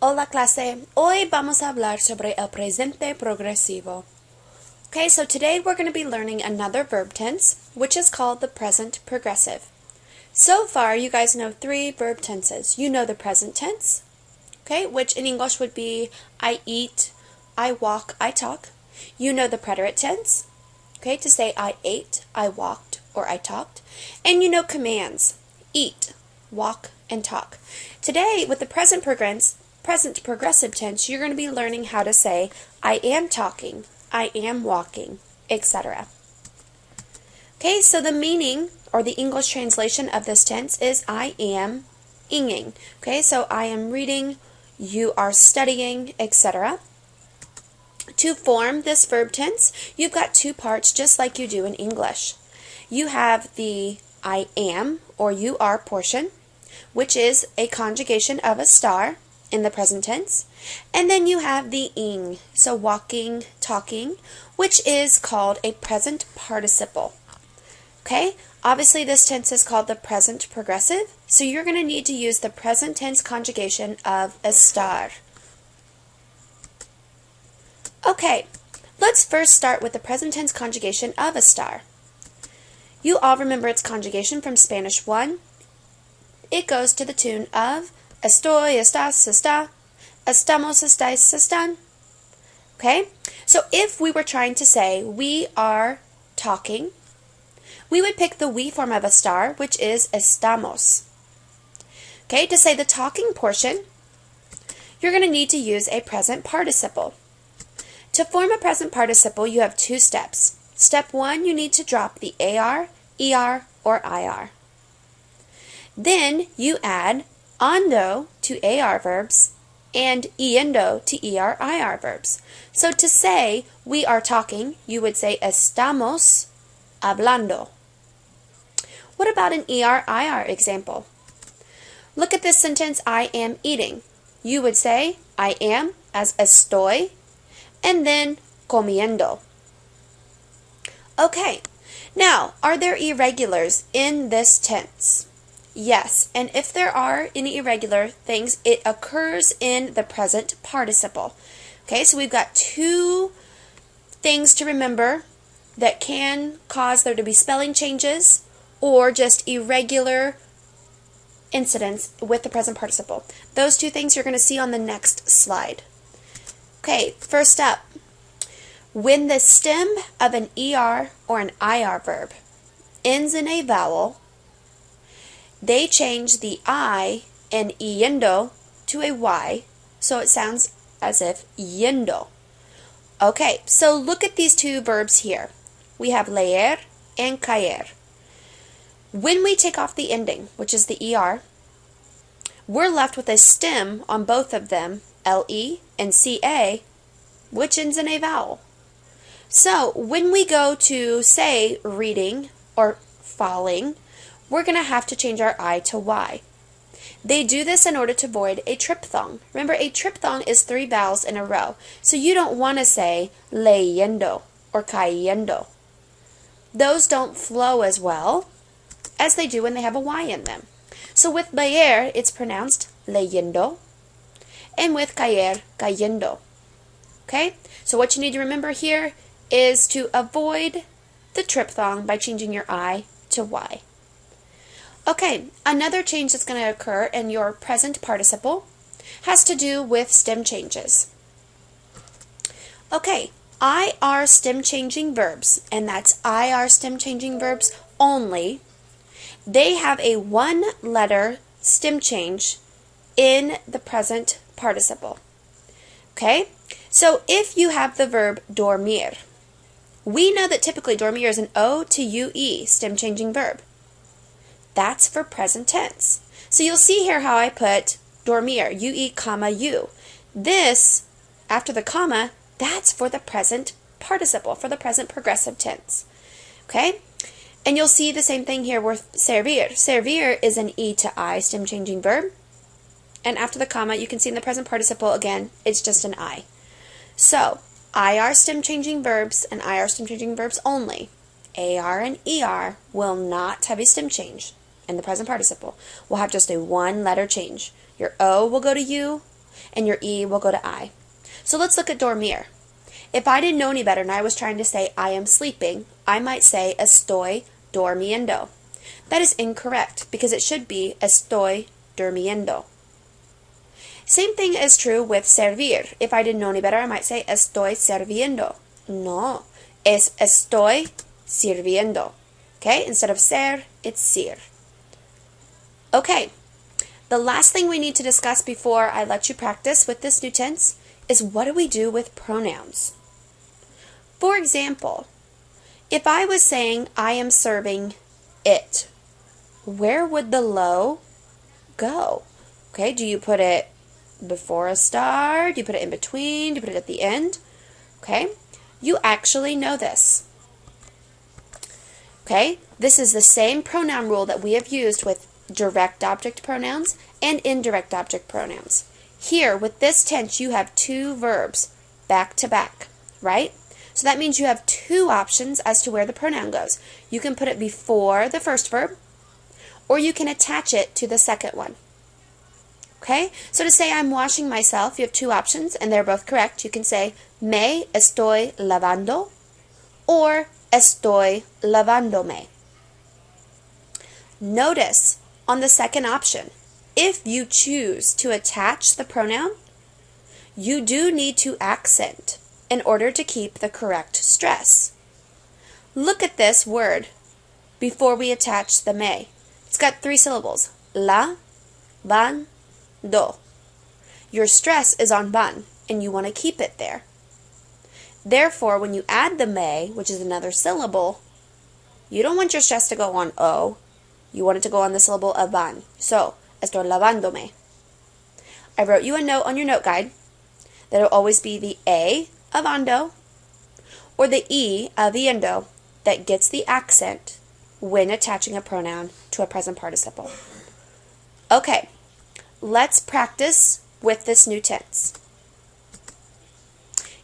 Hola clase, hoy vamos a hablar sobre el presente progresivo. Okay, so today we're going to be learning another verb tense, which is called the present progressive. So far, you guys know three verb tenses. You know the present tense, okay, which in English would be I eat, I walk, I talk. You know the preterite tense, okay, to say I ate, I walked, or I talked. And you know commands, eat, walk, and talk. Today, with the present progressive tense, you're going to be learning how to say I am talking, I am walking, etc. Okay, so the meaning or the English translation of this tense is I am inging. Okay, so I am reading, you are studying, etc. To form this verb tense, you've got two parts just like you do in English. You have the I am or you are portion, which is a conjugation of a star in the present tense. And then you have the ing, so walking, talking, which is called a present participle. Okay, obviously this tense is called the present progressive, so you're going to need to use the present tense conjugation of estar. Okay, let's first start with the present tense conjugation of estar. You all remember its conjugation from Spanish 1. It goes to the tune of estoy, estás, está, estamos, estáis, están. Okay, so if we were trying to say we are talking, we would pick the we form of estar, which is estamos. Okay, to say the talking portion, you're going to need to use a present participle. To form a present participle, you have two steps. Step 1, you need to drop the AR, ER, or IR. Then you add ando to AR verbs and yendo to ER, IR verbs. So to say we are talking, you would say estamos hablando. What about an ER, IR example? Look at this sentence, I am eating. You would say I am as estoy and then comiendo. Okay, now are there irregulars in this tense? Yes, and if there are any irregular things, it occurs in the present participle. Okay, so we've got two things to remember that can cause there to be spelling changes or just irregular incidents with the present participle. Those two things you're going to see on the next slide. Okay, first up, when the stem of an ER or an IR verb ends in a vowel, they change the I in yendo to a Y, so it sounds as if yendo. Okay, so look at these two verbs here. We have leer and caer. When we take off the ending, which is the ER, we're left with a stem on both of them, LE and CA, which ends in a vowel. So when we go to say reading or falling, we're going to have to change our I to Y. They do this in order to avoid a triphthong. Remember, a triphthong is 3 vowels in a row. So you don't want to say leyendo or cayendo. Those don't flow as well as they do when they have a Y in them. So with leer, it's pronounced leyendo, and with caer, cayendo. Okay? So what you need to remember here is to avoid the triphthong by changing your I to Y. Okay, another change that's going to occur in your present participle has to do with stem changes. Okay, IR stem changing verbs, and that's IR stem changing verbs only, they have a 1-letter stem change in the present participle. Okay, so if you have the verb dormir, we know that typically dormir is an O to UE stem changing verb. That's for present tense. So you'll see here how I put dormir, UE, comma, U. This, after the comma, that's for the present participle, for the present progressive tense. Okay? And you'll see the same thing here with servir. Servir is an E to I stem changing verb. And after the comma, you can see in the present participle, again, it's just an I. So, IR stem changing verbs and IR stem changing verbs only. AR and ER will not have a stem change in the present participle. We'll have just a 1-letter change. Your O will go to U, and your E will go to I. So let's look at dormir. If I didn't know any better and I was trying to say I am sleeping, I might say estoy durmiendo. That is incorrect because it should be estoy durmiendo. Same thing is true with servir. If I didn't know any better, I might say estoy sirviendo. No, es estoy sirviendo. Okay, instead of ser, it's sir. Okay, the last thing we need to discuss before I let you practice with this new tense is what do we do with pronouns? For example, if I was saying I am serving it, where would the lo go? Okay, do you put it before a star? Do you put it in between? Do you put it at the end? Okay, you actually know this. Okay, this is the same pronoun rule that we have used with direct object pronouns and indirect object pronouns. Here, with this tense, you have two verbs back to back, right? So that means you have two options as to where the pronoun goes. You can put it before the first verb, or you can attach it to the second one. Okay, so to say I'm washing myself, you have two options, and they're both correct. You can say, me estoy lavando, or estoy lavándome. Notice on the second option, if you choose to attach the pronoun, you do need to accent in order to keep the correct stress. Look at this word before we attach the me. It's got 3 syllables. La, van, do. Your stress is on van, and you want to keep it there. Therefore, when you add the me, which is another syllable, you don't want your stress to go on o. You want it to go on the syllable of van. So, estoy lavándome. I wrote you a note on your note guide that it'll always be the a of ando or the e of viendo that gets the accent when attaching a pronoun to a present participle. Okay, let's practice with this new tense.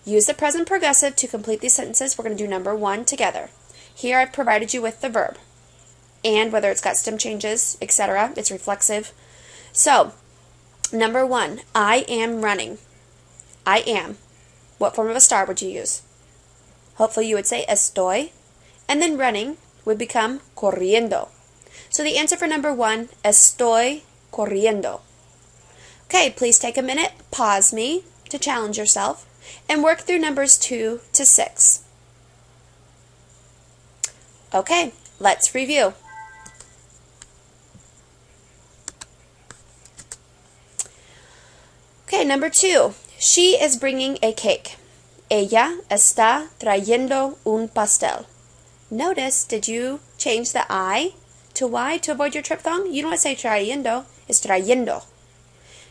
Use the present progressive to complete these sentences. We're going to do number 1 together. Here I've provided you with the verb and whether it's got stem changes, etc. It's reflexive. So, number 1, I am running. I am. What form of a star would you use? Hopefully you would say estoy, and then running would become corriendo. So the answer for number 1, estoy corriendo. Okay, please take a minute, pause me to challenge yourself, and work through numbers 2 to 6. Okay, let's review. Okay, number 2. She is bringing a cake. Ella está trayendo un pastel. Notice, did you change the I to Y to avoid your triphthong? You don't want to say trayendo, it's trayendo.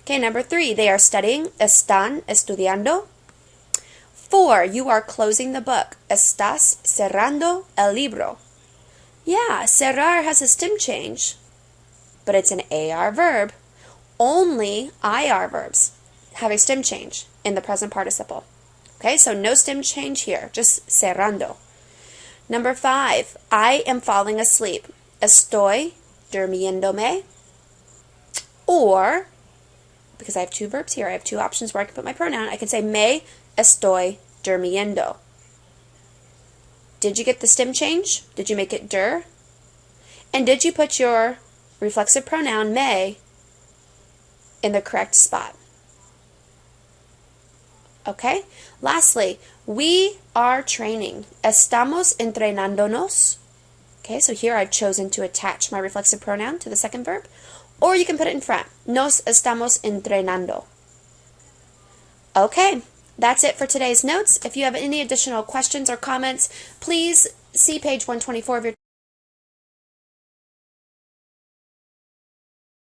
Okay, number 3. They are studying. Están estudiando. 4. You are closing the book. Estás cerrando el libro. Yeah, cerrar has a stem change, but it's an AR verb. Only IR verbs have a stem change in the present participle. Okay, so no stem change here, just cerrando. Number 5, I am falling asleep. Estoy durmiéndome. Or, because I have 2 verbs here, I have 2 options where I can put my pronoun. I can say me estoy durmiendo. Did you get the stem change? Did you make it dur? And did you put your reflexive pronoun me in the correct spot? Okay, lastly, we are training. Estamos entrenándonos. Okay, so here I've chosen to attach my reflexive pronoun to the second verb, or you can put it in front. Nos estamos entrenando. Okay, that's it for today's notes. If you have any additional questions or comments, please see page 124 of your